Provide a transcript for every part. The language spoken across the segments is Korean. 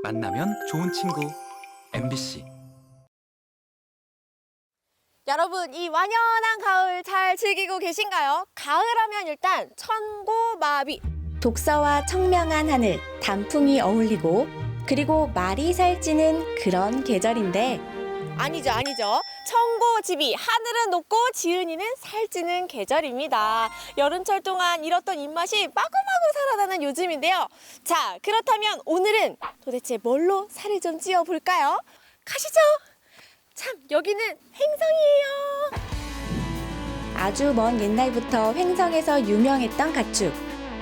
만나면 좋은 친구 MBC. 여러분, 이 완연한 가을 잘 즐기고 계신가요? 가을하면 일단 천고마비. 독서와 청명한 하늘, 단풍이 어울리고 그리고 말이 살찌는 그런 계절인데 아니죠. 청고지비, 하늘은 높고 지은이는 살찌는 계절입니다. 여름철 동안 잃었던 입맛이 마구마구 살아나는 요즘인데요. 자, 그렇다면 오늘은 도대체 뭘로 살을 좀 찌워볼까요? 가시죠. 참, 여기는 횡성이에요. 아주 먼 옛날부터 횡성에서 유명했던 가축.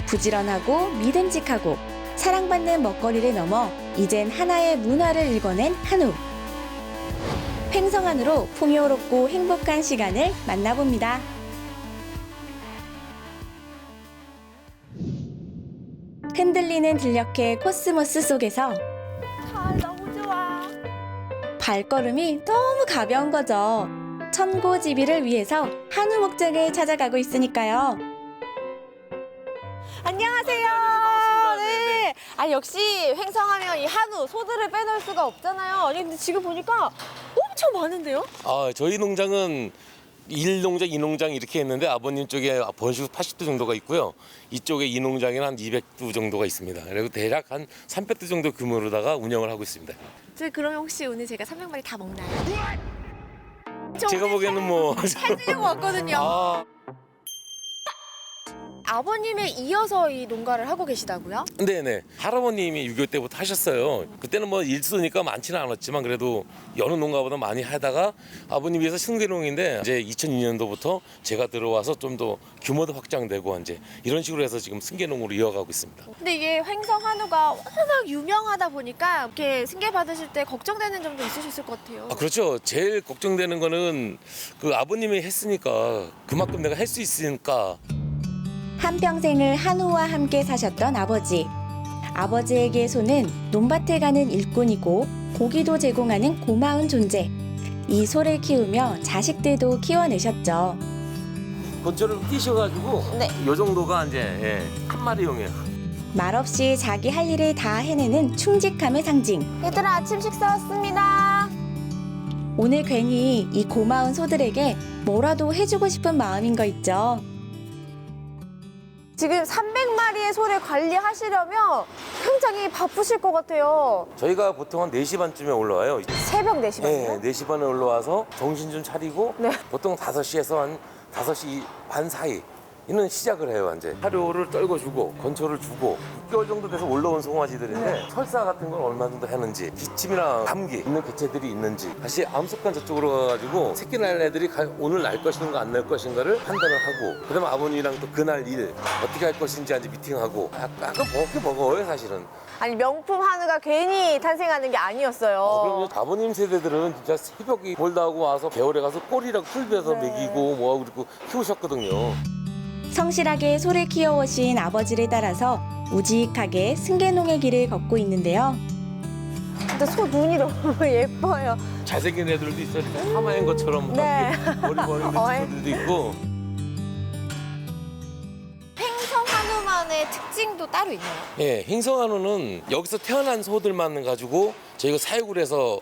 부지런하고 믿음직하고 사랑받는 먹거리를 넘어 이젠 하나의 문화를 일궈낸 한우. 횡성 한우로 풍요롭고 행복한 시간을 만나봅니다. 흔들리는 들녘의 코스모스 속에서 가을 너무 좋아. 발걸음이 너무 가벼운 거죠. 천고지비를 위해서 한우 목장을 찾아가고 있으니까요. 안녕하세요. 반갑습니다. 네. 아, 역시 횡성하면 이 한우, 소들을 빼놓을 수가 없잖아요. 아니, 근데 지금 보니까 엄청 많은데요? 저희 농장은 1농장, 2농장 이렇게 했는데 아버님 쪽에 번식 80두 정도가 있고요. 이쪽에 2농장에는 한 200두 정도가 있습니다. 그리고 대략 한 300두 정도 규모로다가 운영을 하고 있습니다. 저 그러면 혹시 오늘 제가 300마리 다 먹나요? 제가 보기에는 뭐 살찌려고 왔거든요. 아버님에 이어서 이 농가를 하고 계시다고요? 네네. 할아버님이 6.25 때부터 하셨어요. 그때는 뭐 일수니까 많지는 않았지만 그래도 여느 농가보다 많이 하다가 아버님 위해서 승계농인데 이제 2002년도부터 제가 들어와서 좀 더 규모도 확장되고 이제 이런 식으로 해서 지금 승계농으로 이어가고 있습니다. 근데 이게 횡성 한우가 워낙 유명하다 보니까 이렇게 승계 받으실 때 걱정되는 점도 있으셨을 것 같아요. 그렇죠. 제일 걱정되는 거는 그 아버님이 했으니까 그만큼 내가 할 수 있으니까. 한평생을 한우와 함께 사셨던 아버지. 아버지에게 소는 논밭에 가는 일꾼이고 고기도 제공하는 고마운 존재. 이 소를 키우며 자식들도 키워내셨죠. 건초를 끼셔가지고 네. 요 정도가 이제 한 마리용이에요. 말없이 자기 할 일을 다 해내는 충직함의 상징. 얘들아, 아침 식사 왔습니다. 오늘 괜히 이 고마운 소들에게 뭐라도 해주고 싶은 마음인 거 있죠. 지금 300마리의 소를 관리하시려면 굉장히 바쁘실 것 같아요. 저희가 보통 한 4시 반쯤에 올라와요. 새벽 4시간이요? 4시 반에 올라와서 정신 좀 차리고 네. 보통 5시에서 한 5시 반 사이는 시작을 해요. 이제 사료를 떨궈주고 건초를 주고 6개월 정도 돼서 올라온 송아지들인데 설사 같은 건 얼마 정도 하는지 기침이나 감기 있는 개체들이 있는지 다시 암석관 저쪽으로 가가지고 새끼 날 애들이 오늘 날 것인가 안 날 것인가를 판단을 하고 그다음에 아버님이랑 또 그날 일 어떻게 할 것인지 이제 미팅하고 약간 버거워요 사실은. 아니, 명품 한우가 괜히 탄생하는 게 아니었어요. 그럼 아버님 세대들은 진짜 새벽에 볼다하고 와서 겨울에 가서 꼴이랑 풀 베서 먹이고 뭐하고 그리고 키우셨거든요. 성실하게 소를 키워오신 아버지를 따라서 우직하게 승계농의 길을 걷고 있는데요. 근데 소 눈이 너무 예뻐요. 잘생긴 애들도 있어요. 하마인 것처럼 네. 머리 머리는 친구들도 있고. 횡성 한우만의 특징도 따로 있나요? 예, 횡성한우는 여기서 태어난 소들만 가지고 저희가 사육을 해서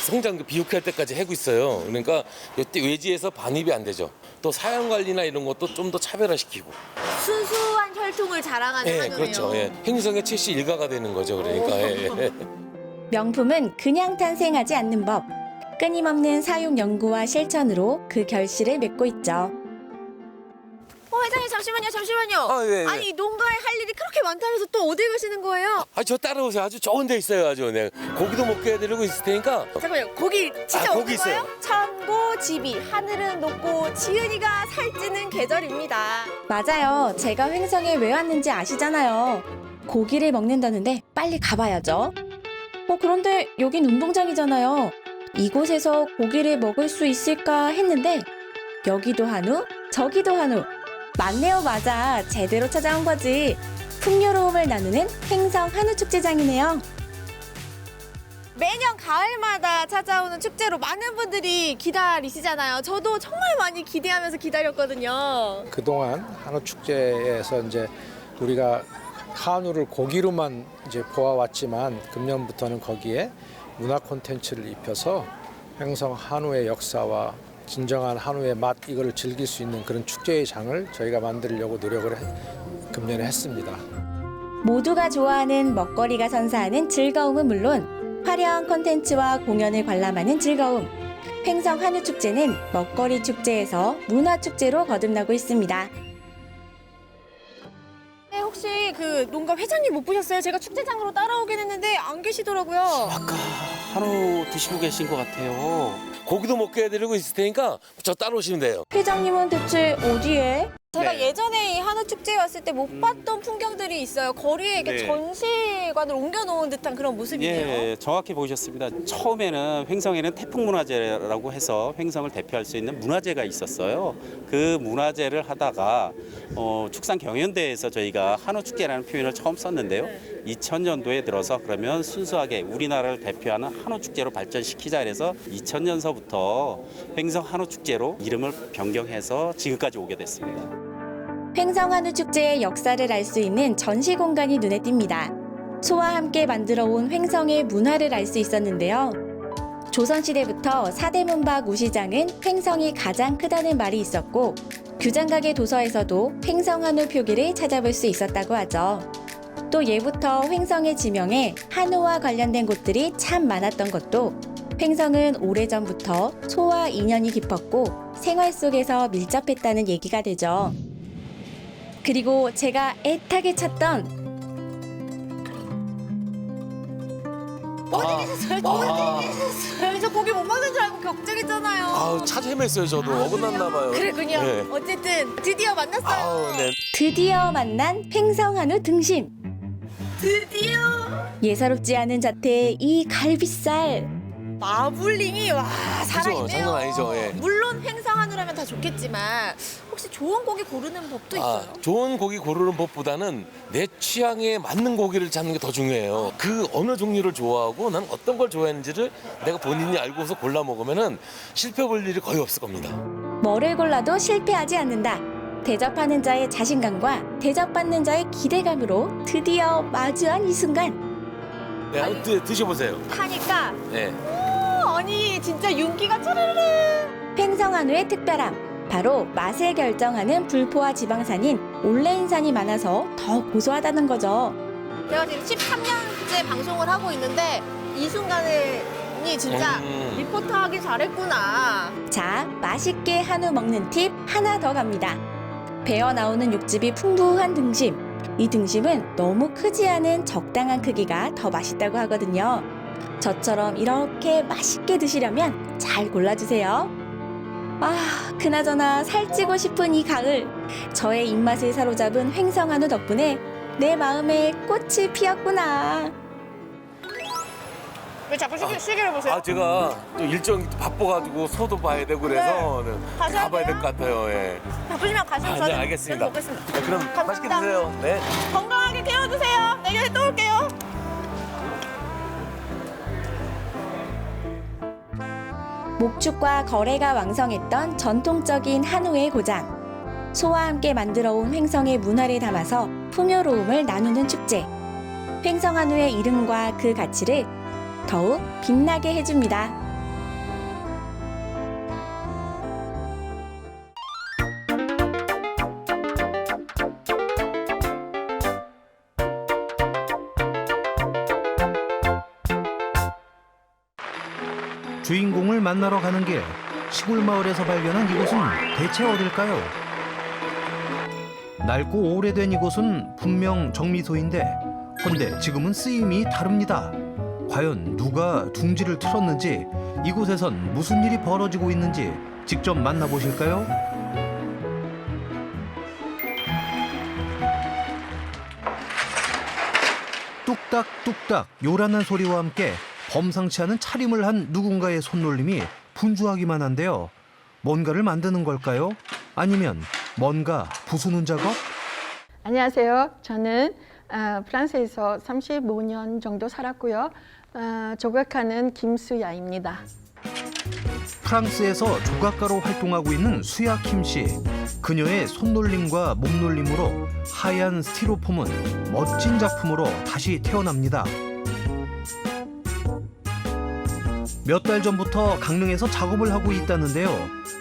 성장 비육할 때까지 하고 있어요. 그러니까 이때 외지에서 반입이 안 되죠. 또 사양 관리나 이런 것도 좀 더 차별화시키고. 순수한 혈통을 자랑하는 예, 한우네요. 그렇죠. 예. 횡성의 최씨 일가가 되는 거죠. 그러니까. 예. 명품은 그냥 탄생하지 않는 법. 끊임없는 사육 연구와 실천으로 그 결실을 맺고 있죠. 회장님, 잠시만요. 아, 예, 예. 아니, 농가에 할 일이 그렇게 많다면서 또 어디 가시는 거예요? 저 따라오세요. 아주 좋은 데 있어요. 아주. 네. 고기도 먹게 해드리고 있을 테니까. 잠깐만요. 거기 진짜 거기 오는 있어요. 거예요? 천고지비, 하늘은 높고 지은이가 살찌는 계절입니다. 맞아요. 제가 횡성에 왜 왔는지 아시잖아요. 고기를 먹는다는데 빨리 가봐야죠. 그런데 여긴 운동장이잖아요. 이곳에서 고기를 먹을 수 있을까 했는데 여기도 한우, 저기도 한우. 맞네요, 맞아. 제대로 찾아온 거지. 풍요로움을 나누는 횡성 한우 축제장이네요. 매년 가을마다 찾아오는 축제로 많은 분들이 기다리시잖아요. 저도 정말 많이 기대하면서 기다렸거든요. 그동안 한우 축제에서 이제 우리가 한우를 고기로만 이제 보아왔지만 금년부터는 거기에 문화 콘텐츠를 입혀서 횡성 한우의 역사와 진정한 한우의 맛 이거를 즐길 수 있는 그런 축제의 장을 저희가 만들려고 노력을 금년에 했습니다. 모두가 좋아하는 먹거리가 선사하는 즐거움은 물론 화려한 콘텐츠와 공연을 관람하는 즐거움. 횡성 한우축제는 먹거리 축제에서 문화축제로 거듭나고 있습니다. 네, 혹시 그 농가 회장님 못 보셨어요? 제가 축제장으로 따라오긴 했는데 안 계시더라고요. 아까 한우 드시고 계신 것 같아요. 고기도 먹게 해드리고 있을 테니까 저 따라오시면 돼요. 회장님은 대체 어디에? 제가 네. 예전에 이 한우 축제에 왔을 때 못 봤던 풍경들이 있어요. 거리에 이렇게 네. 전시관을 옮겨놓은 듯한 그런 모습이네요. 예, 정확히 보셨습니다. 처음에는 횡성에는 태풍문화제라고 해서 횡성을 대표할 수 있는 문화제가 있었어요. 그 문화제를 하다가 축산경연대회에서 저희가 한우축제라는 표현을 처음 썼는데요. 2000년도에 들어서 그러면 순수하게 우리나라를 대표하는 한우축제로 발전시키자 해서 2000년서부터 횡성 한우축제로 이름을 변경해서 지금까지 오게 됐습니다. 횡성 한우축제의 역사를 알 수 있는 전시 공간이 눈에 띕니다. 소와 함께 만들어 온 횡성의 문화를 알 수 있었는데요. 조선시대부터 사대문박 우시장은 횡성이 가장 크다는 말이 있었고 규장각의 도서에서도 횡성 한우 표기를 찾아볼 수 있었다고 하죠. 또 예부터 횡성의 지명에 한우와 관련된 곳들이 참 많았던 것도 횡성은 오래전부터 소와 인연이 깊었고 생활 속에서 밀접했다는 얘기가 되죠. 그리고 제가 애타게 찾던 어디 계셨어요? 어디 계셨어요? 저 고기 못 먹는 줄 알고 걱정했잖아요. 아우 찾아 헤맸어요 저도. 어긋났나 봐요. 그랬군요. 네. 어쨌든 드디어 만났어요. 아우 네. 드디어 만난 횡성 한우 등심. 드디어 예사롭지 않은 자태의 이 갈비살. 마블링이 와 살아있네요. 장난 아니죠, 예. 물론 횡성 한우라면 다 좋겠지만 혹시 좋은 고기 고르는 법도 있어요? 좋은 고기 고르는 법보다는 내 취향에 맞는 고기를 찾는 게 더 중요해요. 그 어느 종류를 좋아하고 난 어떤 걸 좋아하는지를 내가 본인이 알고서 골라 먹으면은 실패 볼 일이 거의 없을 겁니다. 뭐를 골라도 실패하지 않는다. 대접하는 자의 자신감과 대접받는 자의 기대감으로 드디어 마주한 이 순간. 네, 한번 드셔보세요. 하니까 네. 아니 진짜 윤기가 차르르. 횡성 한우의 특별함. 바로 맛을 결정하는 불포화 지방산인 올레인산이 많아서 더 고소하다는 거죠. 제가 지금 13년째 방송을 하고 있는데 이 순간이 진짜 리포터하기 잘했구나. 자, 맛있게 한우 먹는 팁 하나 더 갑니다. 배어 나오는 육즙이 풍부한 등심. 이 등심은 너무 크지 않은 적당한 크기가 더 맛있다고 하거든요. 저처럼 이렇게 맛있게 드시려면 잘 골라주세요. 아, 그나저나 살찌고 싶은 이 가을. 저의 입맛을 사로잡은 횡성 한우 덕분에 내 마음에 꽃이 피었구나. 왜 자꾸 시계를 보세요? 제가 또 일정이 바빠가지고 소도 봐야 되고 그래서 가셔야 가봐야 될 돼요? 것 같아요. 예. 바쁘시면 가시면 네, 저는 알겠습니다. 먹겠습니다. 네, 그럼 감사합니다. 맛있게 드세요. 네. 건강하게 데워 드세요. 내년에 또 올게요. 목축과 거래가 왕성했던 전통적인 한우의 고장. 소와 함께 만들어온 횡성의 문화를 담아서 풍요로움을 나누는 축제. 횡성 한우의 이름과 그 가치를 더욱 빛나게 해줍니다. 주인공을 만나러 가는 길, 시골 마을에서 발견한 이곳은 대체 어딜까요? 낡고 오래된 이곳은 분명 정미소인데 헌데 지금은 쓰임이 다릅니다. 과연 누가 둥지를 틀었는지, 이곳에선 무슨 일이 벌어지고 있는지 직접 만나보실까요? 뚝딱뚝딱 요란한 소리와 함께 범상치 않은 차림을 한 누군가의 손놀림이 분주하기만 한데요. 뭔가를 만드는 걸까요? 아니면 뭔가 부수는 작업? 안녕하세요. 저는 프랑스에서 35년 정도 살았고요. 조각하는 김수야입니다. 프랑스에서 조각가로 활동하고 있는 수야킴 씨. 그녀의 손놀림과 몸놀림으로 하얀 스티로폼은 멋진 작품으로 다시 태어납니다. 몇 달 전부터 강릉에서 작업을 하고 있다는데요.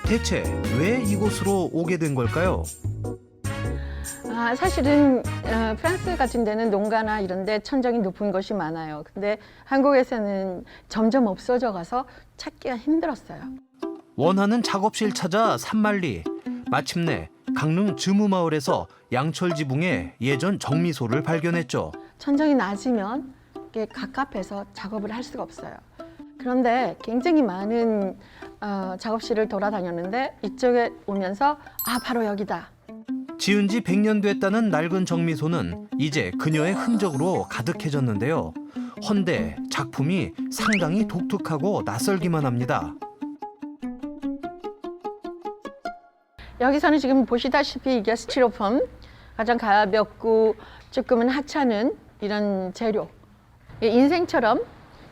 대체 왜 이곳으로 오게 된 걸까요? 사실은 프랑스 같은 데는 농가나 이런 데 천정이 높은 곳이 많아요. 근데 한국에서는 점점 없어져 가서 찾기가 힘들었어요. 원하는 작업실 찾아 산만리. 마침내 강릉 즈무마을에서 양철 지붕에 예전 정미소를 발견했죠. 천정이 낮으면 이게 갑갑해서 작업을 할 수가 없어요. 그런데 굉장히 많은 작업실을 돌아다녔는데 이쪽에 오면서 바로 여기다. 지은 지 100년 됐다는 낡은 정미소는 이제 그녀의 흔적으로 가득해졌는데요. 헌데 작품이 상당히 독특하고 낯설기만 합니다. 여기서는 지금 보시다시피 이게 스티로폼, 가장 가볍고 조금은 하찮은 이런 재료. 인생처럼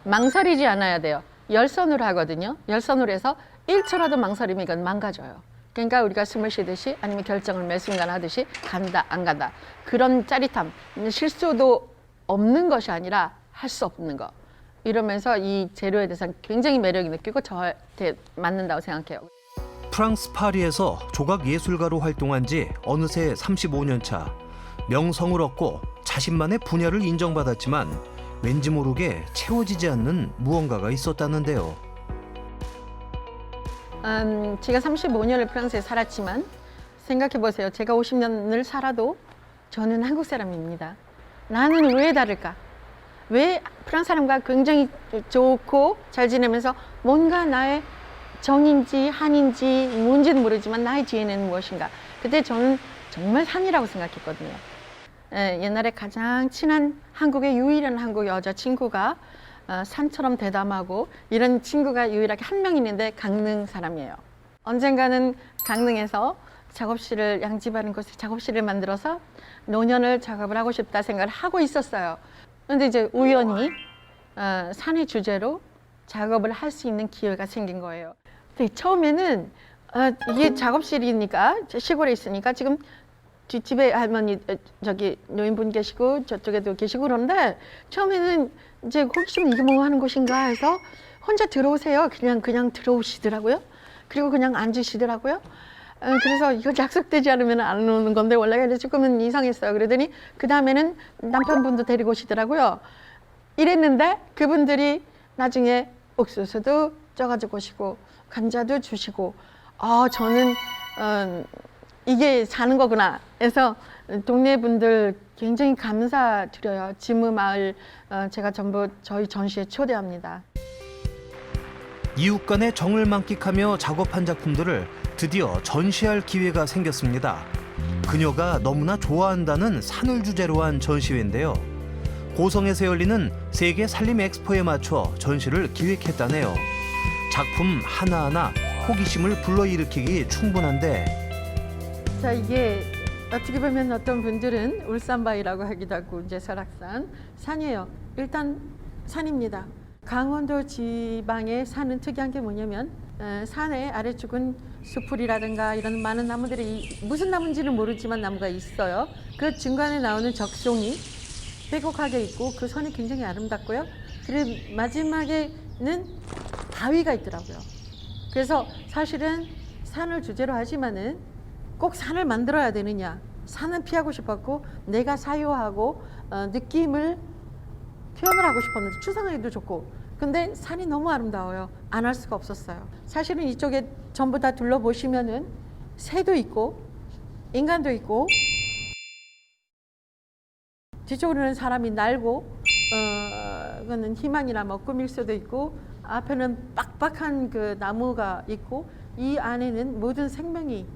망설이지 않아야 돼요. 열선으로 하거든요. 열선으로 해서 1초라도 망설이면 이건 망가져요. 그러니까 우리가 숨을 쉬듯이 아니면 결정을 매 순간 하듯이 간다 안 간다. 그런 짜릿함, 실수도 없는 것이 아니라 할 수 없는 거. 이러면서 이 재료에 대해서 굉장히 매력이 느끼고 저한테 맞는다고 생각해요. 프랑스 파리에서 조각 예술가로 활동한 지 어느새 35년 차. 명성을 얻고 자신만의 분야를 인정받았지만 왠지 모르게 채워지지 않는 무언가가 있었다는데요. 제가 35년을 프랑스에 살았지만 생각해 보세요. 제가 50년을 살아도 저는 한국 사람입니다. 나는 왜 다를까? 왜 프랑스 사람과 굉장히 좋고 잘 지내면서 뭔가 나의 정인지 한인지 뭔지는 모르지만 나의 DNA는 무엇인가? 그때 저는 정말 산이라고 생각했거든요. 옛날에 가장 친한 한국의 유일한 한국 여자친구가 산처럼 대담하고 이런 친구가 유일하게 한 명 있는데 강릉 사람이에요. 언젠가는 강릉에서 작업실을 양지바른 곳에 작업실을 만들어서 노년을 작업을 하고 싶다 생각을 하고 있었어요. 그런데 이제 우연히 산의 주제로 작업을 할 수 있는 기회가 생긴 거예요. 근데 처음에는 이게 작업실이니까 시골에 있으니까 지금 뒷집에 할머니 저기 노인분 계시고 저쪽에도 계시고 그런데 처음에는 이제 혹시 이게 뭐 하는 곳인가 해서 혼자 들어오세요. 그냥 들어오시더라고요. 그리고 그냥 앉으시더라고요. 그래서 이거 약속되지 않으면 안 오는 건데 원래 조금은 이상했어요. 그러더니 그 다음에는 남편분도 데리고 오시더라고요. 이랬는데 그분들이 나중에 옥수수도 쪄가지고 오시고 감자도 주시고 저는 이게 사는 거구나 해서 동네 분들 굉장히 감사드려요. 지무마을 제가 전부 저희 전시에 초대합니다. 이웃 간의 정을 만끽하며 작업한 작품들을 드디어 전시할 기회가 생겼습니다. 그녀가 너무나 좋아한다는 산을 주제로 한 전시회인데요. 고성에서 열리는 세계 산림 엑스포에 맞춰 전시를 기획했다네요. 작품 하나하나 호기심을 불러일으키기 충분한데 자, 이게 어떻게 보면 어떤 분들은 울산바위라고 하기도 하고 이제 설악산 산이에요. 일단 산입니다. 강원도 지방의 산은 특이한 게 뭐냐면 산의 아래쪽은 수풀이라든가 이런 많은 나무들이 무슨 나무인지는 모르지만 나무가 있어요. 그 중간에 나오는 적송이 빼곡하게 있고 그 선이 굉장히 아름답고요. 그리고 마지막에는 바위가 있더라고요. 그래서 사실은 산을 주제로 하지만은 꼭 산을 만들어야 되느냐? 산은 피하고 싶었고 내가 사유하고 느낌을 표현을 하고 싶었는데 추상하기도 좋고 근데 산이 너무 아름다워요. 안 할 수가 없었어요. 사실은 이쪽에 전부 다 둘러보시면은 새도 있고 인간도 있고 뒤쪽으로는 사람이 날고 그거는 희망이나 뭐 꿈일 수도 있고 앞에는 빡빡한 그 나무가 있고 이 안에는 모든 생명이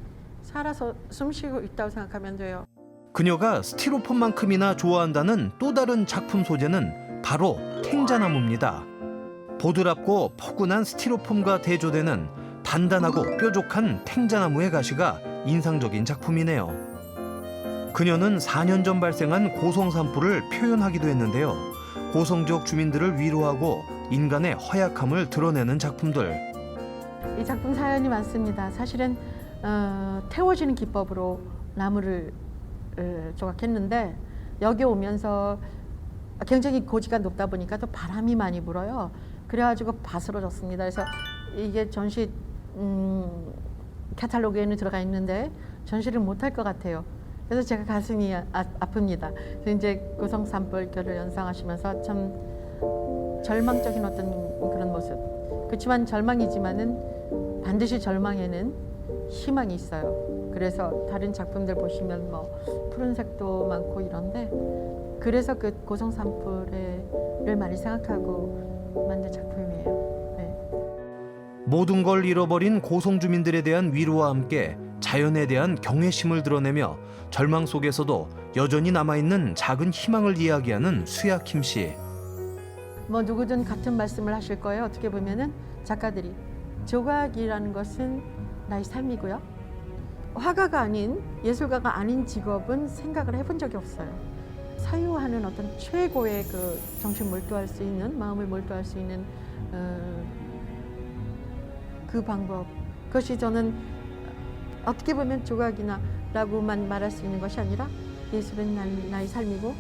살아서 숨쉬고 있다고 생각하면 돼요. 그녀가 스티로폼만큼이나 좋아한다는 또 다른 작품 소재는 바로 탱자나무입니다. 보드랍고 포근한 스티로폼과 대조되는 단단하고 뾰족한 탱자나무의 가시가 인상적인 작품이네요. 그녀는 4년 전 발생한 고성 산불을 표현하기도 했는데요. 고성 지역 주민들을 위로하고 인간의 허약함을 드러내는 작품들. 이 작품 사연이 많습니다. 사실은 태워지는 기법으로 나무를 조각했는데 여기 오면서 굉장히 고지가 높다 보니까 또 바람이 많이 불어요. 그래가지고 바스러졌습니다. 그래서 이게 전시 카탈로그에는 들어가 있는데 전시를 못할 것 같아요. 그래서 제가 가슴이 아픕니다. 그래서 이제 고성산불교를 연상하시면서 참 절망적인 어떤 그런 모습. 그렇지만 절망이지만은 반드시 절망에는 희망이 있어요. 그래서 다른 작품들 보시면 뭐 푸른색도 많고 이런데 그래서 그 고성산불을 많이 생각하고 만든 작품이에요. 네. 모든 걸 잃어버린 고성 주민들에 대한 위로와 함께 자연에 대한 경외심을 드러내며 절망 속에서도 여전히 남아있는 작은 희망을 이야기하는 수야킴 씨. 뭐 누구든 같은 말씀을 하실 거예요. 어떻게 보면은 작가들이 조각이라는 것은 나의 삶이고요. 화가가 아닌 예술가가 아닌 직업은 생각을 해본 적이 없어요. 사유하는 어떤 최고의 그 정신 몰두할 수 있는 마음을 몰두할 수 있는 그 방법. 그것이 저는 어떻게 보면 조각이나라고만 말할 수 있는 것이 아니라 예술은 나의 삶이고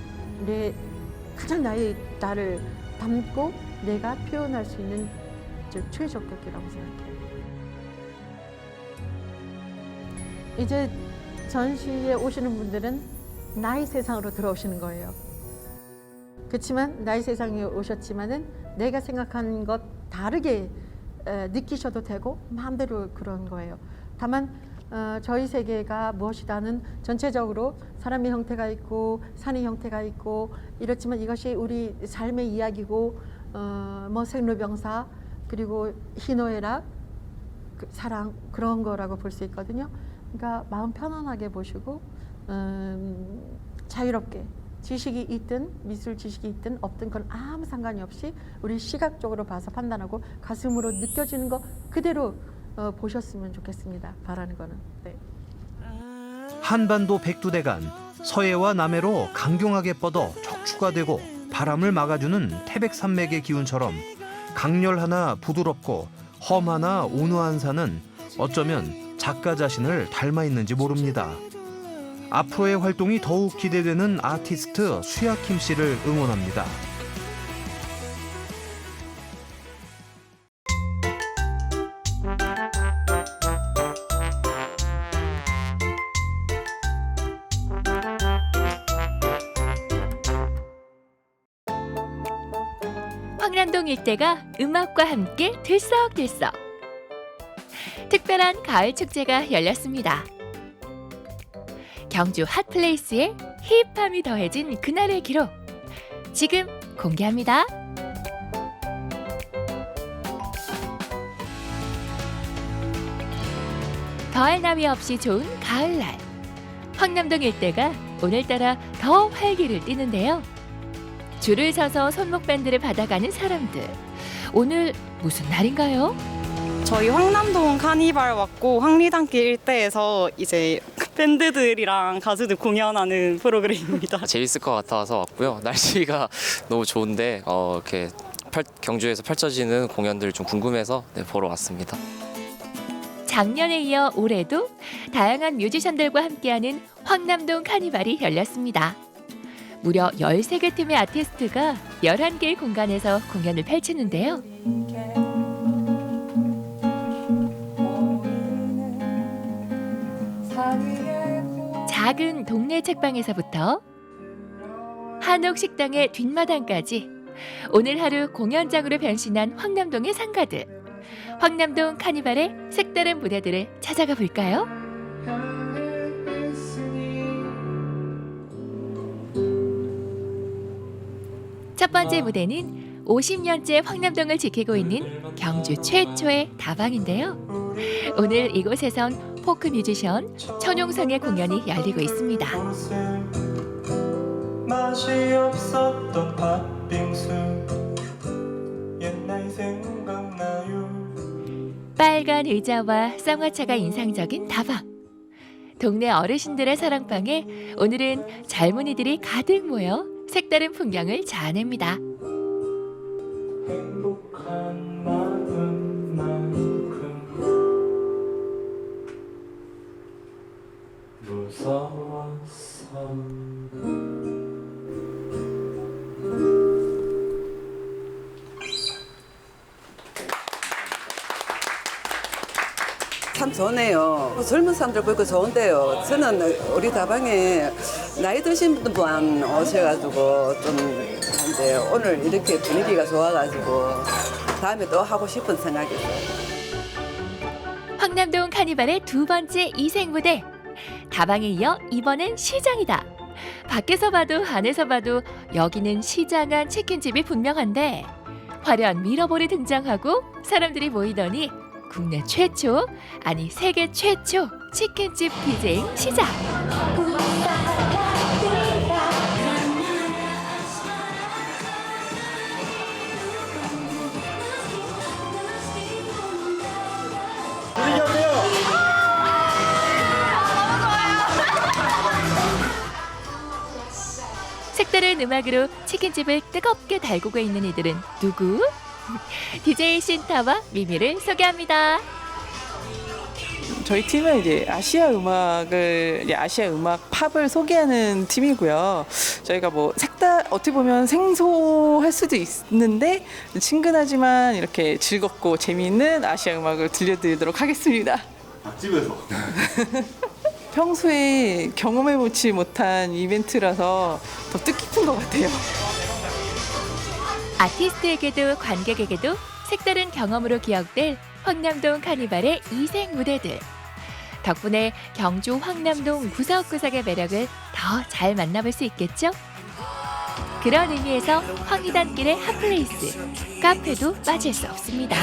가장 나를 담고 내가 표현할 수 있는 최적격이라고 생각해요. 이제 전시에 오시는 분들은 나의 세상으로 들어오시는 거예요. 그렇지만 나의 세상에 오셨지만은 내가 생각한 것 다르게 느끼셔도 되고 마음대로 그런 거예요. 다만 저희 세계가 무엇이다는 전체적으로 사람의 형태가 있고 산의 형태가 있고 이렇지만 이것이 우리 삶의 이야기고 뭐 생로병사 그리고 희노애락 사랑 그런 거라고 볼 수 있거든요. 그러니까 마음 편안하게 보시고 자유롭게 지식이 있든 미술 지식이 있든 없든 그건 아무 상관이 없이 우리 시각적으로 봐서 판단하고 가슴으로 느껴지는 거 그대로 보셨으면 좋겠습니다. 바라는 거는. 네. 한반도 백두대간 서해와 남해로 강경하게 뻗어 척추가 되고 바람을 막아주는 태백산맥의 기운처럼 강렬하나 부드럽고 험하나 온화한 산은 어쩌면 작가 자신을 닮아 있는지 모릅니다. 앞으로의 활동이 더욱 기대되는 아티스트 수야킴 씨를 응원합니다. 황남동 일대가 음악과 함께 들썩들썩. 특별한 가을 축제가 열렸습니다. 경주 핫플레이스에 힙함이 더해진 그날의 기록. 지금 공개합니다. 더할 나위 없이 좋은 가을날. 황남동 일대가 오늘따라 더 활기를 띠는데요. 줄을 서서 손목 밴드를 받아가는 사람들. 오늘 무슨 날인가요? 저희 황남동 카니발 왔고 황리단길 일대에서 이제 밴드들이랑 가수들 공연하는 프로그램입니다. 재밌을 것 같아서 왔고요. 날씨가 너무 좋은데 이렇게 경주에서 펼쳐지는 공연들 좀 궁금해서 보러 왔습니다. 작년에 이어 올해도 다양한 뮤지션들과 함께하는 황남동 카니발이 열렸습니다. 무려 13개 팀의 아티스트가 11개의 공간에서 공연을 펼치는데요. 작은 동네 책방에서부터 한옥 식당의 뒷마당까지 오늘 하루 공연장으로 변신한 황남동의 상가들. 황남동 카니발의 색다른 무대들을 찾아가 볼까요? 첫 번째 무대는 50년째 황남동을 지키고 있는 경주 최초의 다방인데요. 오늘 이곳에선 포크 뮤지션 천용성의 공연이 열리고 있습니다. 맛이 없었던 팥빙수 옛날 생각나요. 빨간 의자와 쌍화차가 인상적인 다방. 동네 어르신들의 사랑방에 오늘은 젊은이들이 가득 모여 색다른 풍경을 자아냅니다. 행복한 마음만큼 무서웠어. 참 좋네요. 젊은 사람들 보니까 좋은데요. 저는 우리 다방에 나이 드신 분만 오셔가지고 좀 이제 오늘 이렇게 분위기가 좋아가지고 다음에 또 하고 싶은 생각이 있어요. 황남동 카니발의 두 번째 이색무대. 다방에 이어 이번엔 시장이다. 밖에서 봐도 안에서 봐도 여기는 시장한 치킨집이 분명한데 화려한 미러볼이 등장하고 사람들이 모이더니 국내 최초, 아니 세계 최초 치킨집 디제잉 시작! 색다른 음악으로 치킨집을 뜨겁게 달구고 있는 이들은 누구? DJ 신타와 미미를 소개합니다. 저희 팀은 이제 아시아 음악 팝을 소개하는 팀이고요. 저희가 뭐 어떻게 보면 생소할 수도 있는데 친근하지만 이렇게 즐겁고 재미있는 아시아 음악을 들려드리도록 하겠습니다. 집에서. 평소에 경험해보지 못한 이벤트라서 더 뜻깊은 것 같아요. 아티스트에게도 관객에게도 색다른 경험으로 기억될 황남동 카니발의 이색 무대들. 덕분에 경주 황남동 구석구석의 매력을 더 잘 만나볼 수 있겠죠? 그런 의미에서 황리단길의 핫플레이스, 카페도 빠질 수 없습니다.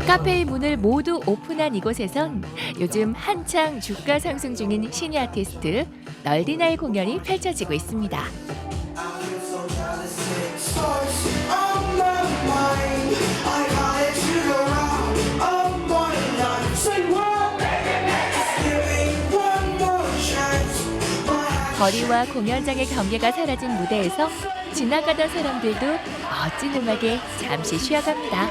카페의 문을 모두 오픈한 이곳에선 요즘 한창 주가 상승 중인 신예 아티스트 널디날 공연이 펼쳐지고 있습니다. 거리와 공연장의 경계가 사라진 무대에서 지나가던 사람들도 멋진 음악에 잠시 쉬어갑니다.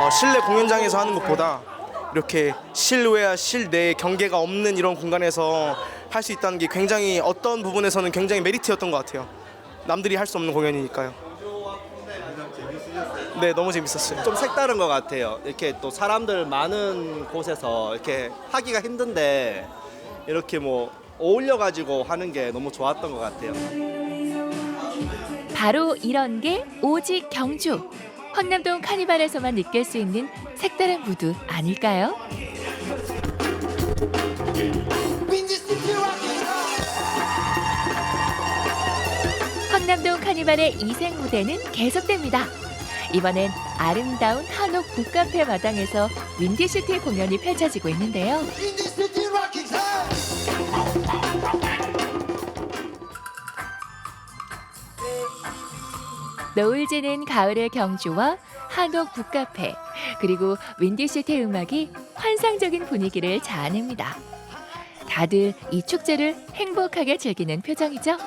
실내 공연장에서 하는 것보다 이렇게 실외와 실내의 경계가 없는 이런 공간에서 할 수 있다는 게 굉장히 어떤 부분에서는 굉장히 메리트였던 것 같아요. 남들이 할 수 없는 공연이니까요. 네, 너무 재밌었어요. 좀 색다른 것 같아요. 이렇게 또 사람들 많은 곳에서 이렇게 하기가 힘든데 이렇게 뭐 어울려가지고 하는 게 너무 좋았던 것 같아요. 바로 이런 게 오직 경주. 황남동 카니발에서만 느낄 수 있는 색다른 무드 아닐까요? 황남동 카니발의 이색 무대는 계속됩니다. 이번엔 아름다운 한옥 북카페 마당에서 윈디시티 공연이 펼쳐지고 있는데요. 노을 지는 가을의 경주와 한옥 북카페 그리고 윈디시티 음악이 환상적인 분위기를 자아냅니다. 다들 이 축제를 행복하게 즐기는 표정이죠.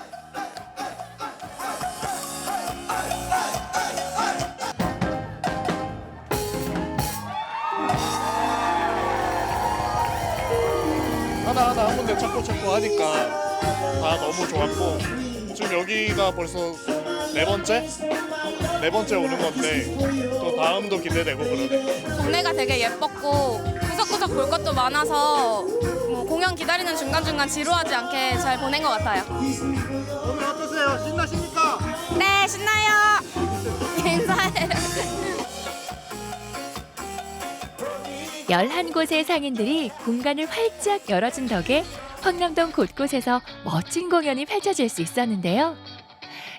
하나하나 한 군데 찾고 하니까 다 너무 좋았고 지금 여기가 벌써 네 번째 오는 건데 또 다음도 기대되고 그러네. 동네가 되게 예뻤고 구석구석 볼 것도 많아서 뭐 공연 기다리는 중간중간 지루하지 않게 잘 보낸 것 같아요. 오늘 어떠세요? 신나십니까? 네, 신나요. 인사해요. 11곳의 상인들이 공간을 활짝 열어준 덕에 황남동 곳곳에서 멋진 공연이 펼쳐질 수 있었는데요.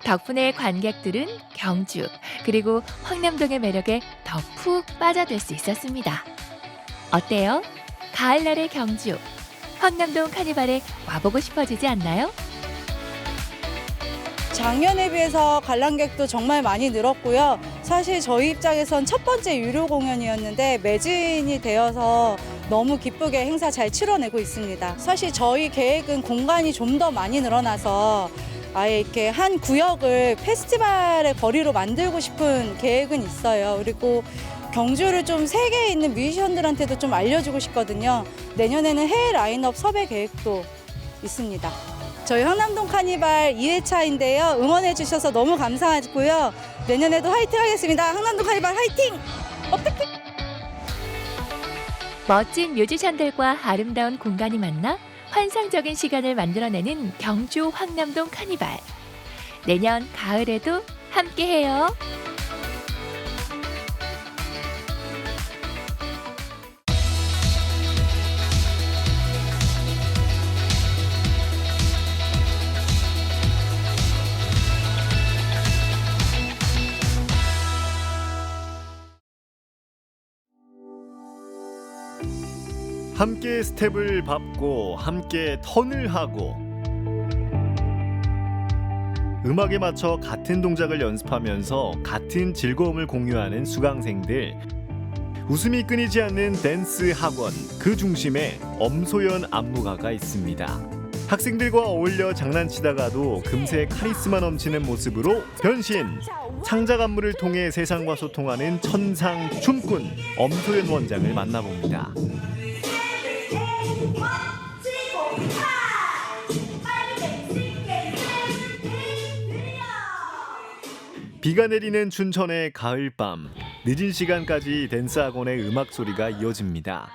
덕분에 관객들은 경주 그리고 황남동의 매력에 더 푹 빠져들 수 있었습니다. 어때요? 가을날의 경주, 황남동 카니발에 와보고 싶어지지 않나요? 작년에 비해서 관람객도 정말 많이 늘었고요. 사실 저희 입장에선 첫 번째 유료 공연이었는데 매진이 되어서 너무 기쁘게 행사 잘 치러내고 있습니다. 사실 저희 계획은 공간이 좀 더 많이 늘어나서 아예 이렇게 한 구역을 페스티벌의 거리로 만들고 싶은 계획은 있어요. 그리고 경주를 좀 세계에 있는 뮤지션들한테도 좀 알려주고 싶거든요. 내년에는 해외 라인업 섭외 계획도 있습니다. 저희 황남동 카니발 2회차인데요. 응원해 주셔서 너무 감사하고요. 내년에도 화이팅 하겠습니다. 황남동 카니발 화이팅! 어떡해! 멋진 뮤지션들과 아름다운 공간이 만나 환상적인 시간을 만들어내는 경주 황남동 카니발. 내년 가을에도 함께해요. 함께 스텝을 밟고 함께 턴을 하고 음악에 맞춰 같은 동작을 연습하면서 같은 즐거움을 공유하는 수강생들. 웃음이 끊이지 않는 댄스 학원, 그 중심에 엄소연 안무가가 있습니다. 학생들과 어울려 장난치다가도 금세 카리스마 넘치는 모습으로 변신! 창작 안무를 통해 세상과 소통하는 천상 춤꾼 엄소연 원장을 만나봅니다. 비가 내리는 춘천의 가을밤, 늦은 시간까지 댄스 학원의 음악 소리가 이어집니다.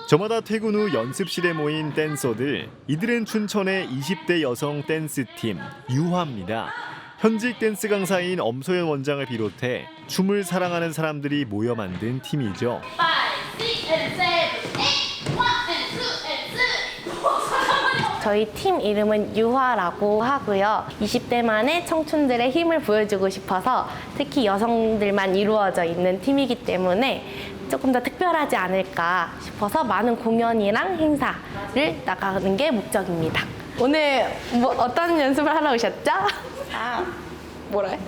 저마다 퇴근 후 연습실에 모인 댄서들, 이들은 춘천의 20대 여성 댄스팀 유화입니다. 현직 댄스 강사인 엄소연 원장을 비롯해 춤을 사랑하는 사람들이 모여 만든 팀이죠. 저희 팀 이름은 유화라고 하고요. 20대만의 청춘들의 힘을 보여주고 싶어서 특히 여성들만 이루어져 있는 팀이기 때문에 조금 더 특별하지 않을까 싶어서 많은 공연이랑 행사를 나가는 게 목적입니다. 오늘 어떤 연습을 하러 오셨죠? 뭐라 해?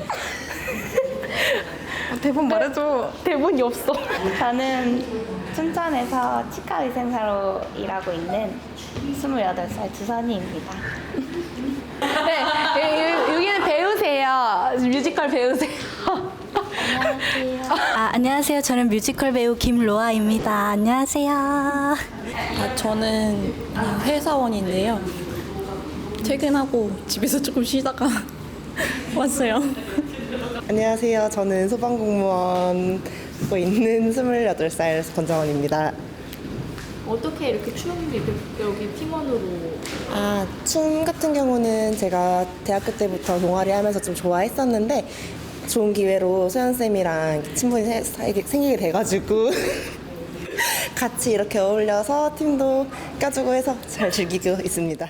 대본 말해줘. 대본이 없어. 저는 춘천에서 치과의생사로 일하고 있는 28살 주선희입니다. 네, 여기는 배우세요. 뮤지컬 배우세요. 안녕하세요. 저는 뮤지컬 배우 김로아입니다. 안녕하세요. 저는 회사원인데요. 퇴근하고 집에서 조금 쉬다가 왔어요. 안녕하세요. 저는 소방공무원고 있는 28살 권정원입니다. 어떻게 이렇게 춤 여기 팀원으로? 춤 같은 경우는 제가 대학교 때부터 동아리 하면서 좀 좋아했었는데 좋은 기회로 소연쌤이랑 친분이 생기게 돼가지고 같이 이렇게 어울려서 팀도 껴주고 해서 잘 즐기고 있습니다.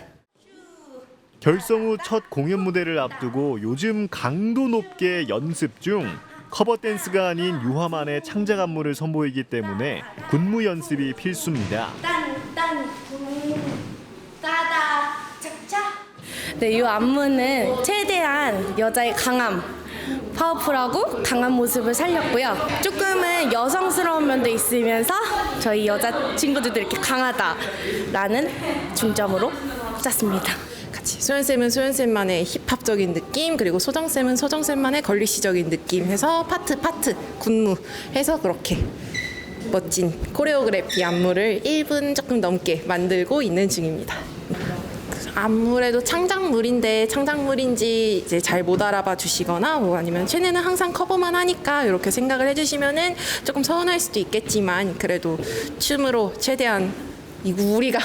결성 후 첫 공연 무대를 앞두고 요즘 강도 높게 연습 중. 커버 댄스가 아닌 유화만의 창작 안무를 선보이기 때문에 군무 연습이 필수입니다. 네, 이 안무는 최대한 여자의 강함, 파워풀하고 강한 모습을 살렸고요. 조금은 여성스러운 면도 있으면서 저희 여자 친구들도 이렇게 강하다라는 중점으로 짰습니다. 소연쌤은 소연쌤만의 힙합적인 느낌, 그리고 소정쌤은 소정쌤만의 걸리시적인 느낌 해서 파트 군무 해서 그렇게 멋진 코레오그래피 안무를 1분 조금 넘게 만들고 있는 중입니다. 아무래도 창작물인지 이제 잘 못 알아봐 주시거나 뭐 아니면 쟤네는 항상 커버만 하니까 이렇게 생각을 해주시면은 조금 서운할 수도 있겠지만 그래도 춤으로 최대한 우리가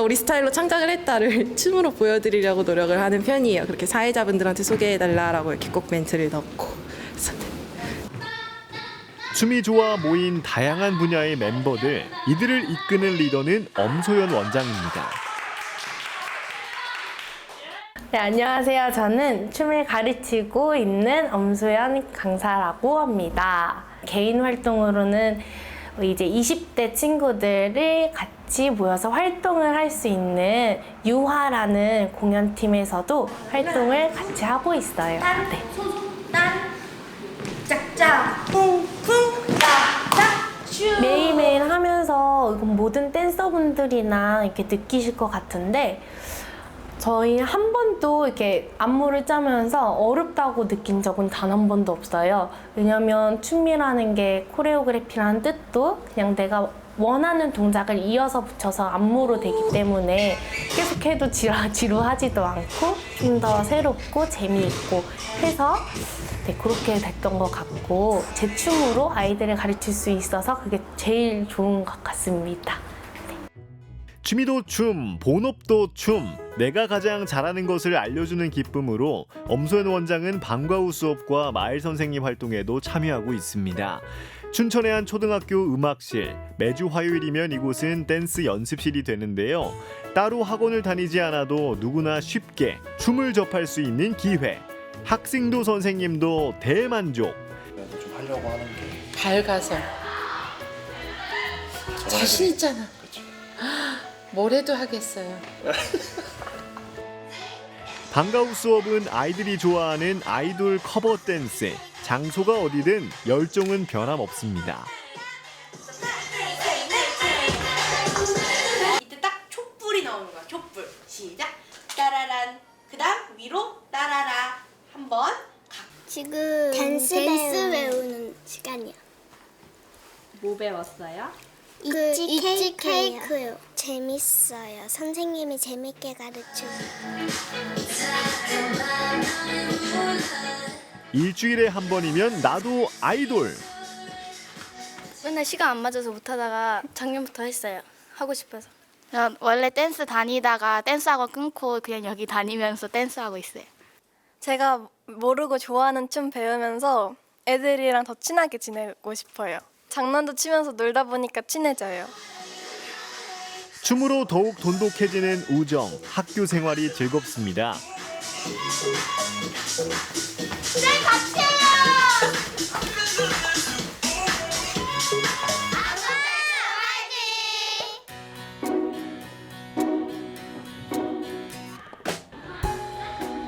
우리 스타일로 창작을 했다를 춤으로 보여드리려고 노력을 하는 편이에요. 그렇게 사회자분들한테 소개해달라라고 이렇게 꼭 멘트를 넣고. 춤이 좋아 모인 다양한 분야의 멤버들, 이들을 이끄는 리더는 엄소연 원장입니다. 네, 안녕하세요. 저는 춤을 가르치고 있는 엄소연 강사라고 합니다. 개인 활동으로는 이제 20대 친구들을 같이 모여서 활동을 할 수 있는 유화라는 공연팀에서도 활동을 같이 하고 있어요. 네. 매일매일 하면서 이건 모든 댄서분들이나 이렇게 느끼실 것 같은데 저희 한 번도 이렇게 안무를 짜면서 어렵다고 느낀 적은 단 한 번도 없어요. 왜냐면 춤이라는 게 코레오그래피라는 뜻도 그냥 내가 원하는 동작을 이어서 붙여서 안무로 되기 때문에 계속해도 지루하지도 않고 좀 더 새롭고 재미있고 해서 그렇게 됐던 것 같고 제 춤으로 아이들을 가르칠 수 있어서 그게 제일 좋은 것 같습니다. 취미도 춤, 본업도 춤. 내가 가장 잘하는 것을 알려주는 기쁨으로 엄소연 원장은 방과 후 수업과 마을 선생님 활동에도 참여하고 있습니다. 춘천의 한 초등학교 음악실. 매주 화요일이면 이곳은 댄스 연습실이 되는데요. 따로 학원을 다니지 않아도 누구나 쉽게 춤을 접할 수 있는 기회. 학생도 선생님도 대만족. 좀 하려고 하는 게 밝아서 자신 있잖아. 뭘 해도 하겠어요. 방과 후 수업은 아이들이 좋아하는 아이돌 커버 댄스. 장소가 어디든 열정은 변함없습니다. 이때 딱 촛불이 나오는 거야. 촛불. 시작. 따라란. 그다음 위로 따라라. 한번. 지금 댄스 외우는 시간이야. 뭐 배웠어요? 있지 케이크요. 재밌어요. 선생님이 재밌게 가르쳐요. 일주일에 한 번이면 나도 아이돌. 맨날 시간 안 맞아서 못하다가 작년부터 했어요. 하고 싶어서. 원래 댄스 다니다가 댄스학원 끊고 그냥 여기 다니면서 댄스하고 있어요. 제가 모르고 좋아하는 춤 배우면서 애들이랑 더 친하게 지내고 싶어요. 장난도 치면서 놀다 보니까 친해져요. 춤으로 더욱 돈독해지는 우정, 학교 생활이 즐겁습니다.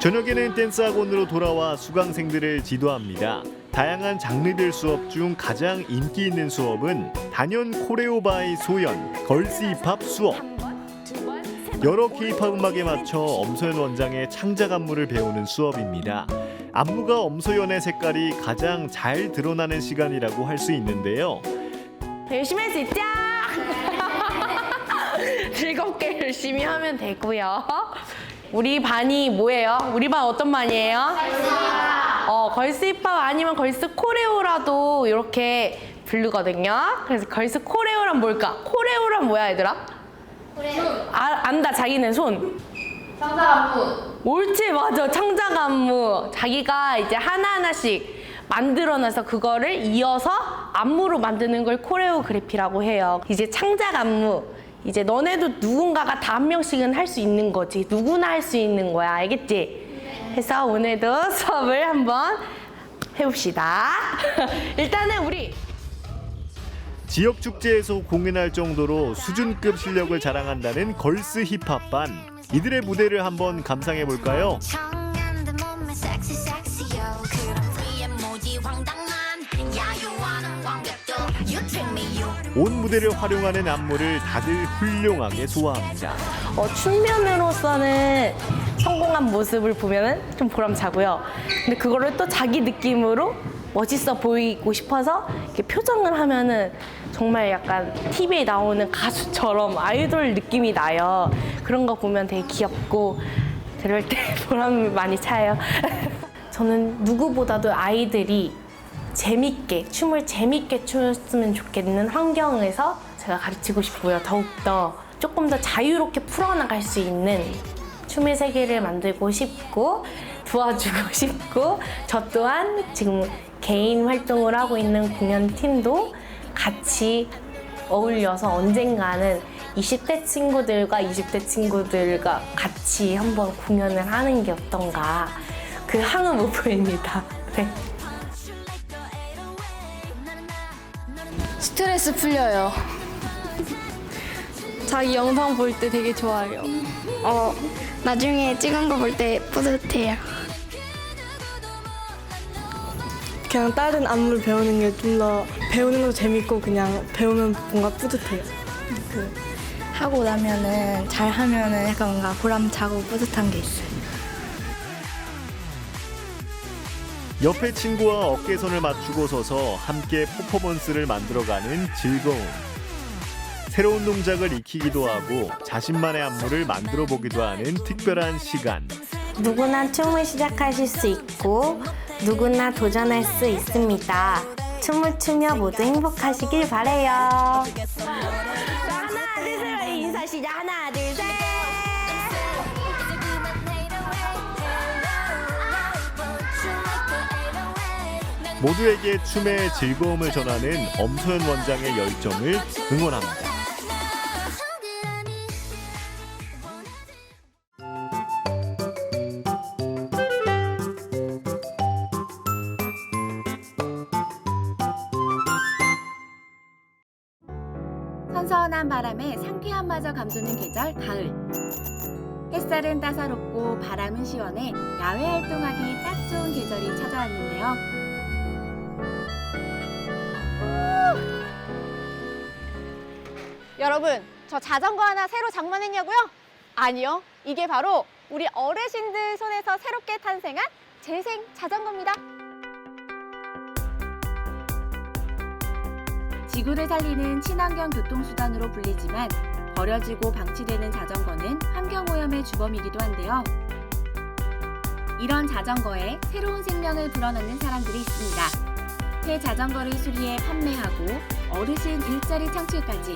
저녁에는 댄스 학원으로 돌아와 수강생들을 지도합니다. 다양한 장르별 수업 중 가장 인기 있는 수업은 단연 코레오 바이 소연, 걸스 힙합 수업. 여러 K-팝 음악에 맞춰 엄소연 원장의 창작 안무를 배우는 수업입니다. 안무가 엄소연의 색깔이 가장 잘 드러나는 시간이라고 할 수 있는데요. 열심히 할 수 있죠? 즐겁게 열심히 하면 되고요. 우리 반이 뭐예요? 우리 반 어떤 반이에요? 걸스 힙합 아니면 걸스 코레오라도 이렇게 부르거든요. 그래서 걸스 코레오란 뭘까? 코레오란 뭐야 얘들아? 안다 자기는 손. 창작 안무. 옳지 맞아 창작 안무. 자기가 이제 하나하나씩 만들어놔서 그거를 이어서 안무로 만드는 걸 코레오그래피라고 해요. 이제 창작 안무. 이제 너네도 누군가가 다 한 명씩은 할 수 있는 거지. 누구나 할 수 있는 거야. 알겠지? 그래서 오늘도 수업을 한번 해봅시다. 일단은 우리 지역 축제에서 공연할 정도로 수준급 실력을 자랑한다는 걸스 힙합반. 이들의 무대를 한번 감상해 볼까요? 온 무대를 활용하는 안무를 다들 훌륭하게 소화합니다. 춤면으로서는 성공한 모습을 보면 좀 보람차고요. 근데 그거를 또 자기 느낌으로 멋있어 보이고 싶어서 이렇게 표정을 하면은 정말 약간 TV에 나오는 가수처럼 아이돌 느낌이 나요. 그런 거 보면 되게 귀엽고 그럴 때 보람이 많이 차요. 저는 누구보다도 아이들이 재밌게 춤을 재밌게 췄으면 좋겠는 환경에서 제가 가르치고 싶고요. 더욱더 조금 더 자유롭게 풀어나갈 수 있는 춤의 세계를 만들고 싶고 도와주고 싶고 저 또한 지금 개인 활동을 하고 있는 공연팀도 같이 어울려서 언젠가는 20대 친구들과 20대 친구들과 같이 한번 공연을 하는 게 어떤가 그 항은 목표입니다. 네. 스트레스 풀려요. 자기 영상 볼 때 되게 좋아요. 나중에 찍은 거 볼 때 뿌듯해요. 그냥 다른 안무를 배우는 게 좀 더 배우는 것도 재밌고 그냥 배우면 뭔가 뿌듯해요. 하고 나면은 잘하면은 약간 뭔가 보람차고 뿌듯한 게 있어요. 옆에 친구와 어깨선을 맞추고 서서 함께 퍼포먼스를 만들어가는 즐거움. 새로운 동작을 익히기도 하고 자신만의 안무를 만들어 보기도 하는 특별한 시간. 누구나 춤을 시작하실 수 있고 누구나 도전할 수 있습니다. 춤을 추며 모두 행복하시길 바래요. 하나, 둘, 셋. 인사 시작. 하나, 둘, 셋. 모두에게 춤의 즐거움을 전하는 엄소연 원장의 열정을 응원합니다. 선선한 바람에 상쾌함마저 감도는 계절 가을. 햇살은 따사롭고 바람은 시원해 야외 활동하기 딱 좋은 계절이 찾아왔는데요. 여러분, 저 자전거 하나 새로 장만했냐고요? 아니요, 이게 바로 우리 어르신들 손에서 새롭게 탄생한 재생 자전거입니다. 지구를 살리는 친환경 교통수단으로 불리지만 버려지고 방치되는 자전거는 환경오염의 주범이기도 한데요. 이런 자전거에 새로운 생명을 불어넣는 사람들이 있습니다. 폐자전거를 수리해 판매하고 어르신 일자리 창출까지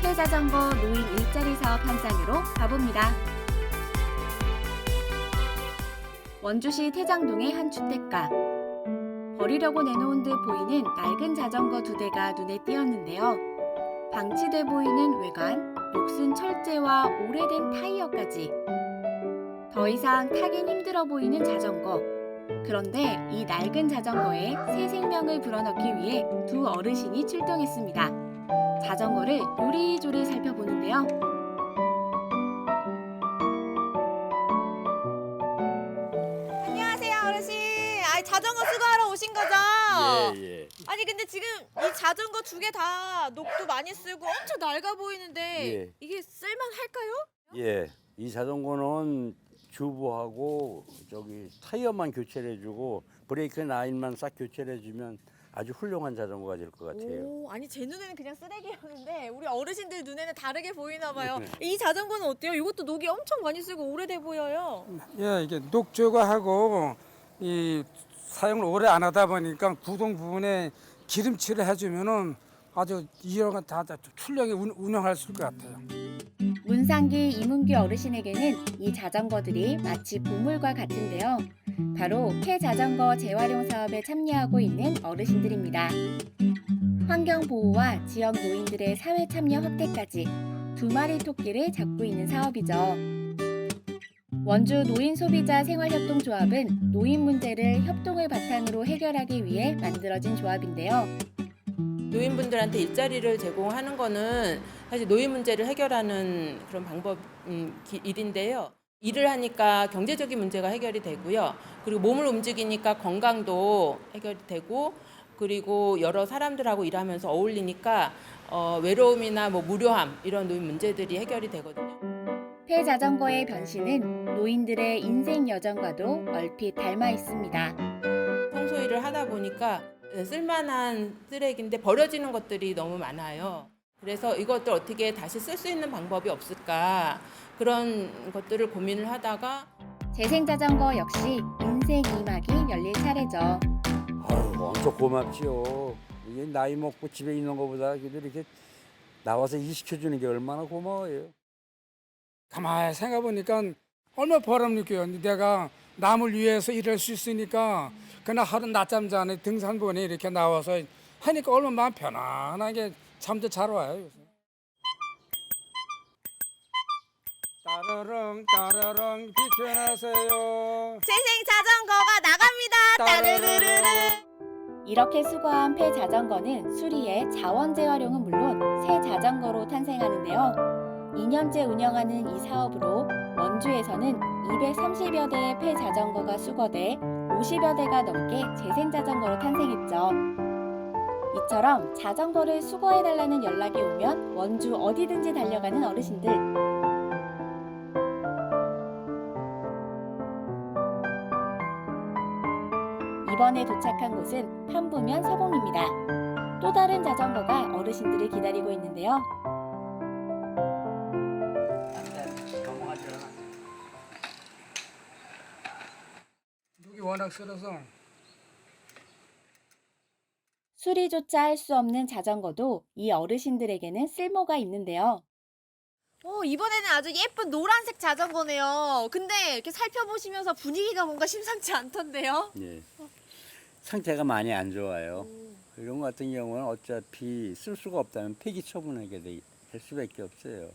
폐자전거 노인 일자리 사업 현장으로 가봅니다. 원주시 태장동의 한 주택가. 버리려고 내놓은 듯 보이는 낡은 자전거 2대가 눈에 띄었는데요. 방치돼 보이는 외관, 녹슨 철제와 오래된 타이어까지. 더 이상 타긴 힘들어 보이는 자전거. 그런데 이 낡은 자전거에 새 생명을 불어넣기 위해 두 어르신이 출동했습니다. 자전거를 요리조리 살펴보는데요. 안녕하세요, 어르신. 자전거 수거하러 오신 거죠? 예. 아니 근데 지금 이 자전거 2개 다 녹도 많이 쓰고 엄청 낡아 보이는데 예. 이게 쓸만할까요? 예, 이 자전거는 주부하고 저기 타이어만 교체를 해주고 브레이크 라인만 싹 교체를 해주면 아주 훌륭한 자전거가 될 것 같아요. 오, 아니 제 눈에는 그냥 쓰레기였는데 우리 어르신들 눈에는 다르게 보이나 봐요. 이 자전거는 어때요? 이것도 녹이 엄청 많이 쓰고 오래돼 보여요. 예, 이게 녹 제거하고 이 사용을 오래 안 하다 보니까 구동 부분에 기름칠을 해주면은 아주 이런 다 출력이 운영할 수 있을 것 같아요. 문상기 이문규 어르신에게는 이 자전거들이 마치 보물과 같은데요. 바로 폐자전거 재활용 사업에 참여하고 있는 어르신들입니다. 환경보호와 지역 노인들의 사회 참여 확대까지 2마리 토끼를 잡고 있는 사업이죠. 원주 노인소비자 생활협동조합은 노인 문제를 협동을 바탕으로 해결하기 위해 만들어진 조합인데요. 노인분들한테 일자리를 제공하는 거는 사실 노인 문제를 해결하는 그런 일인데요. 일을 하니까 경제적인 문제가 해결이 되고요. 그리고 몸을 움직이니까 건강도 해결이 되고, 그리고 여러 사람들하고 일하면서 어울리니까 외로움이나 무료함 이런 노인 문제들이 해결이 되거든요. 폐자전거의 변신은 노인들의 인생 여정과도 얼핏 닮아 있습니다. 청소 일을 하다 보니까 쓸만한 쓰레기인데 버려지는 것들이 너무 많아요. 그래서 이것들 어떻게 다시 쓸 수 있는 방법이 없을까, 그런 것들을 고민을 하다가 재생자전거 역시 인생 2막이 열릴 차례죠. 아유, 엄청 고맙지요. 이게 나이 먹고 집에 있는 것보다 이렇게 나와서 일 시켜주는 게 얼마나 고마워요. 가만히 생각해보니까 얼마나 보람 느껴요. 내가 남을 위해서 일할 수 있으니까 그날 하루 낮잠 자네 등산본에 이렇게 나와서 하니까 얼마나 마음 편안하게 잠도 잘 와요. 요새. 따르릉 따르릉 비켜나세요. 재생 자전거가 나갑니다. 따르르르르. 이렇게 수거한 폐자전거는 수리에 자원 재활용은 물론 새 자전거로 탄생하는데요. 2년째 운영하는 이 사업으로 원주에서는 230여 대의 폐자전거가 수거돼 50여 대가 넘게 재생자전거로 탄생했죠. 이처럼 자전거를 수거해달라는 연락이 오면 원주 어디든지 달려가는 어르신들. 이번에 도착한 곳은 판부면 서봉입니다. 또 다른 자전거가 어르신들을 기다리고 있는데요. 여기 워낙 쓸어서 수리조차 할 수 없는 자전거도 이 어르신들에게는 쓸모가 있는데요. 이번에는 아주 예쁜 노란색 자전거네요. 근데 이렇게 살펴보시면서 분위기가 뭔가 심상치 않던데요? 예. 상태가 많이 안 좋아요. 이런 것 같은 경우는 어차피 쓸 수가 없다면 폐기 처분하게 될 수밖에 없어요.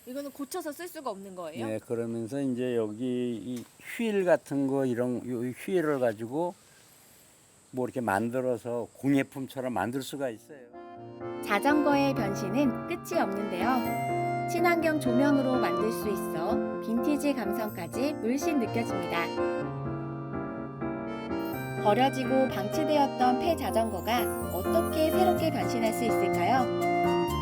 이거는 고쳐서 쓸 수가 없는 거예요? 네, 그러면서 이제 여기 이 휠 같은 거 이런 이 휠을 가지고 뭐 이렇게 만들어서 공예품처럼 만들 수가 있어요. 자전거의 변신은 끝이 없는데요. 친환경 조명으로 만들 수 있어 빈티지 감성까지 물씬 느껴집니다. 버려지고 방치되었던 폐 자전거가 어떻게 새롭게 변신할 수 있을까요?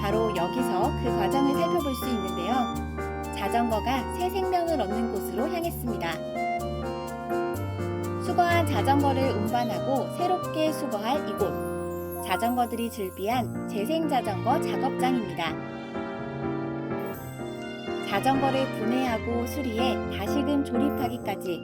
바로 여기서 그 과정을 살펴볼 수 있는데요. 자전거가 새 생명을 얻는 곳으로 향했습니다. 수거한 자전거를 운반하고 새롭게 수거할 이곳. 자전거들이 즐비한 재생자전거 작업장입니다. 자전거를 분해하고 수리해 다시금 조립하기까지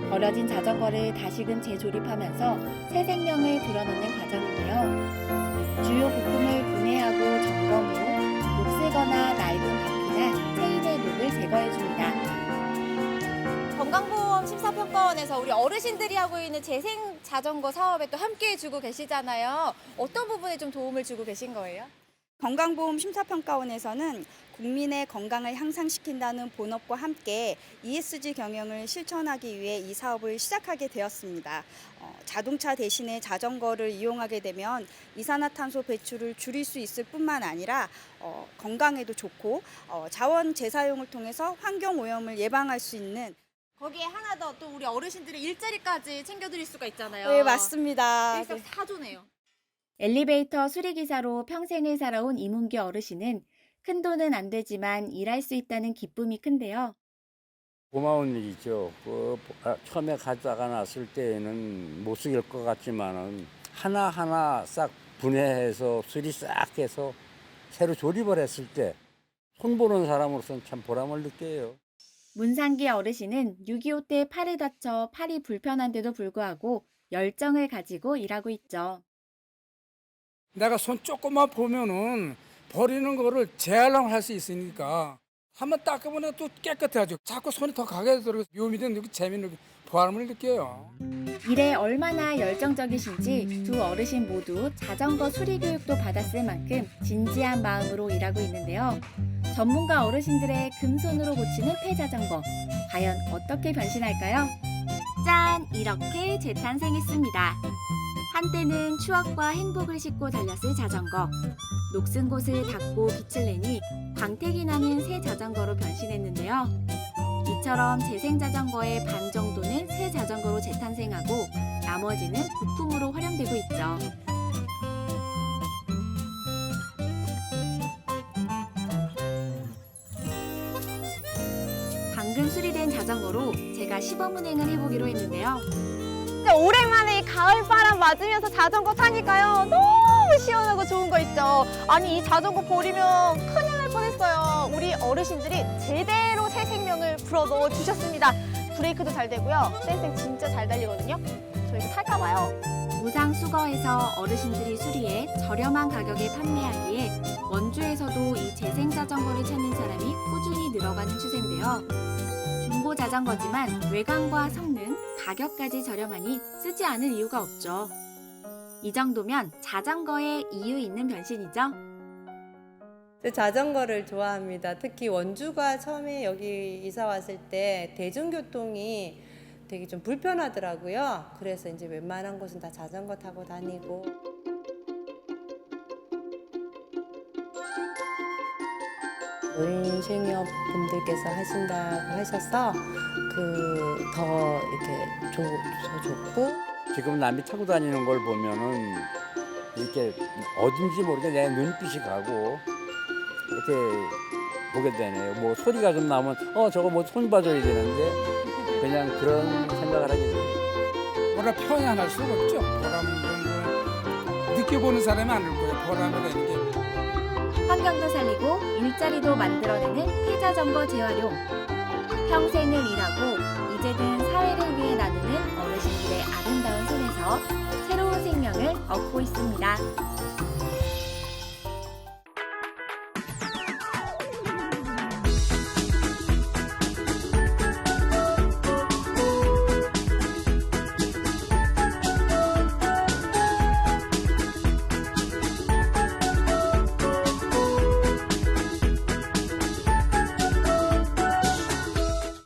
버려진 자전거를 다시금 재조립하면서 새 생명을 불어넣는 과정인데요. 주요 부품을 분해하고 점검 후 녹슬거나 낡은 바퀴나 체인의 녹을 제거해줍니다. 건강보험 심사평가원에서 우리 어르신들이 하고 있는 재생 자전거 사업에 또 함께 해주고 계시잖아요. 어떤 부분에 좀 도움을 주고 계신 거예요? 건강보험 심사평가원에서는 국민의 건강을 향상시킨다는 본업과 함께 ESG 경영을 실천하기 위해 이 사업을 시작하게 되었습니다. 자동차 대신에 자전거를 이용하게 되면 이산화탄소 배출을 줄일 수 있을 뿐만 아니라 건강에도 좋고 자원 재사용을 통해서 환경오염을 예방할 수 있는 거기에 하나 더 또 우리 어르신들의 일자리까지 챙겨드릴 수가 있잖아요. 네, 맞습니다. 일석사조네요. 엘리베이터 수리기사로 평생을 살아온 이문규 어르신은 큰돈은 안 되지만 일할 수 있다는 기쁨이 큰데요. 고마운 일이죠. 처음에 가져다가 놨을 때에는 못 쓰길 것 같지만은 하나하나 싹 분해해서 수리 싹 해서 새로 조립을 했을 때 손보는 사람으로서는 참 보람을 느껴요. 문상기 어르신은 6.25 때 팔을 다쳐 팔이 불편한데도 불구하고 열정을 가지고 일하고 있죠. 내가 손 조금만 보면은 버리는 거를 재활용할 수 있으니까 한번 닦아보면 또 깨끗해져. 자꾸 손이 더 가게 되더라고요. 묘미 된 재미있는 보람을 느껴요. 일에 얼마나 열정적이신지 두 어르신 모두 자전거 수리 교육도 받았을 만큼 진지한 마음으로 일하고 있는데요. 전문가 어르신들의 금손으로 고치는 폐자전거, 과연 어떻게 변신할까요? 짠! 이렇게 재탄생했습니다. 한때는 추억과 행복을 싣고 달렸을 자전거. 녹슨 곳을 닦고 빛을 내니 광택이 나는 새 자전거로 변신했는데요. 이처럼 재생자전거의 반 정도는 새 자전거로 재탄생하고 나머지는 부품으로 활용되고 있죠. 방금 수리된 자전거로 제가 시범운행을 해보기로 했는데요. 진짜 오랜만에 이 가을바람 맞으면서 자전거 타니까요. 너무 시원하고 좋은 거 있죠. 아니 이 자전거 버리면 큰일 날 뻔했어요. 우리 어르신들이 제대로 새 생명을 불어넣어 주셨습니다. 브레이크도 잘 되고요. 쌩쌩 진짜 잘 달리거든요. 저 이거 탈까 봐요. 무상 수거해서 어르신들이 수리해 저렴한 가격에 판매하기에 원주에서도 이 재생자전거를 찾는 사람이 꾸준히 늘어가는 추세인데요. 중고 자전거지만 외관과 성능, 가격까지 저렴하니 쓰지 않을 이유가 없죠. 이 정도면 자전거에 이유 있는 변신이죠. 자전거를 좋아합니다. 특히 원주가 처음에 여기 이사 왔을 때 대중교통이 되게 좀 불편하더라고요. 그래서 이제 웬만한 곳은 다 자전거 타고 다니고. 노인생협 분들께서 하신다고 하셔서 더 이렇게 좋고. 지금 남이 타고 다니는 걸 보면은 이렇게 어딘지 모르게 내 눈빛이 가고 이렇게 보게 되네요. 뭐 소리가 좀 나면 저거 뭐 손 봐줘야 되는데 그냥 그런 생각을 하게 돼요. 뭐라 표현할 수가 없죠. 보람 이런 걸 느껴보는 사람이 아닐 거예요. 보람이라는 게. 환경도 살리고 일자리도 만들어내는 폐자전거 재활용. 평생을 일하고 이제는 사회를 위해 나누는 어르신들의 아름다운 손에서 새로운 생명을 얻고 있습니다.